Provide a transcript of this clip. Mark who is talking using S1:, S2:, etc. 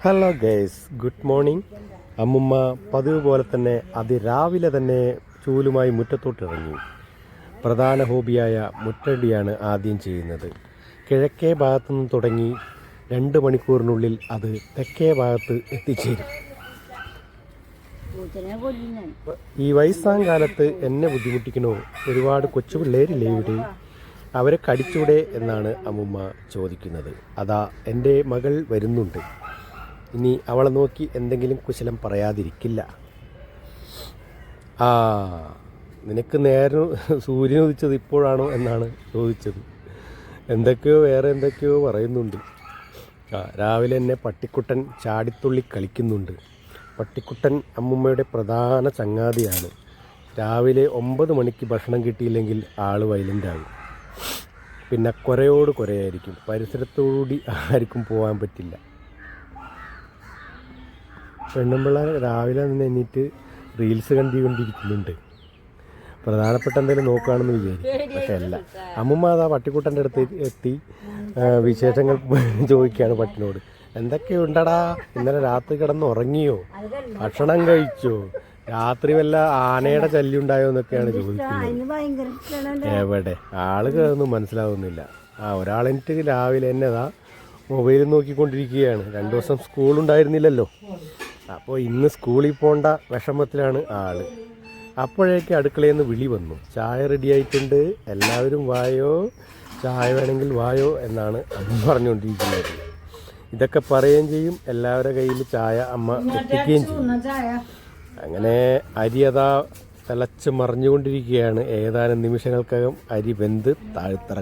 S1: Hello guys, good morning. അമ്മുമ്മ പതിവ് പോലെ തന്നെ അതിരാവിലെ തന്നെ ചൂലുമായി മുറ്റത്തോട്ടിറങ്ങി. പ്രധാന ഹോബിയായ മുറ്റടിയാണ് ആദ്യം ചെയ്യുന്നത്. കിഴക്കേ ഭാഗത്തു നിന്ന് തുടങ്ങി 2 മണിക്കൂറിനുള്ളിൽ അത് തെക്കേ ഭാഗത്ത് എത്തിച്ചേരും. ഈ വയസ്സാം കാലത്ത് എന്നെ ബുദ്ധിമുട്ടിക്കണോ? ഒരുപാട് കൊച്ചു പിള്ളേരില്ലേ ഇവിടെ? അവരെ കടിച്ചൂടെ എന്നാണ് അമ്മുമ്മ ചോദിക്കുന്നത്. അതാ എൻ്റെ മകൾ വരുന്നുണ്ട്. ഇനി അവളെ നോക്കി എന്തെങ്കിലും കുശലം പറയാതിരിക്കില്ല. നിനക്ക് നേരം സൂര്യൻ ഉദിച്ചത് ഇപ്പോഴാണോ എന്നാണ് ചോദിച്ചത്. വേറെ എന്തൊക്കെയോ പറയുന്നുണ്ട്. രാവിലെ എന്നെ പട്ടിക്കുട്ടൻ ചാടിത്തുള്ളി കളിക്കുന്നുണ്ട്. പട്ടിക്കുട്ടൻ അമ്മുമ്മയുടെ പ്രധാന ചങ്ങാതിയാണ്. രാവിലെ 9 മണിക്ക് ഭക്ഷണം കിട്ടിയില്ലെങ്കിൽ ആൾ വയലൻ്റാകും. പിന്നെ കുരയോട് കുരയായിരിക്കും. പരിസരത്തോടുകൂടി ആർക്കും പോകാൻ പറ്റില്ല. പെണ്ണുമ്പിള്ള രാവിലെ നിന്ന് എണീറ്റ് റീൽസ് കണ്ടുകൊണ്ടിരിക്കുന്നുണ്ട്. പ്രധാനപ്പെട്ട എന്തെങ്കിലും നോക്കുകയാണെന്ന് വിചാരിക്കും. പക്ഷെ അല്ല. അമ്മുമ്മ അതാ പട്ടിക്കുട്ടൻ്റെ അടുത്ത് എത്തി വിശേഷങ്ങൾ ചോദിക്കുകയാണ് പട്ടിനോട്. എന്തൊക്കെയുണ്ടടാ? ഇന്നലെ രാത്രി കിടന്ന് ഉറങ്ങിയോ? ഭക്ഷണം കഴിച്ചോ? രാത്രി വല്ല ആനയുടെ ശല്യമുണ്ടായോ എന്നൊക്കെയാണ് ചോദിക്കുന്നത്. എവിടെ ആളുകളൊന്നും മനസ്സിലാവുന്നില്ല. ഒരാളെനിക്ക് രാവിലെ എന്നതാ മൊബൈലിൽ നോക്കിക്കൊണ്ടിരിക്കുകയാണ്. 2 ദിവസം സ്കൂളുണ്ടായിരുന്നില്ലല്ലോ. അപ്പോൾ ഇന്ന് സ്കൂളിൽ പോകേണ്ട വിഷമത്തിലാണ് ആൾ. അപ്പോഴേക്ക് അടുക്കളയിൽ നിന്ന് വിളി വന്നു. ചായ റെഡി ആയിട്ടുണ്ട്, എല്ലാവരും വായോ, ചായ വേണമെങ്കിൽ വായോ എന്നാണ് അമ്മ പറഞ്ഞുകൊണ്ടിരിക്കുന്നത്. ഇതൊക്കെ പറയുകയും ചെയ്യും. എല്ലാവരുടെ കയ്യിൽ ചായ അമ്മ എത്തിക്കുകയും ചെയ്യും. അങ്ങനെ അരി അതാ തിളച്ച് മറിഞ്ഞുകൊണ്ടിരിക്കുകയാണ്. ഏതാനും നിമിഷങ്ങൾക്കകം അരി വെന്ത് താഴ്ത്തിറക്കും.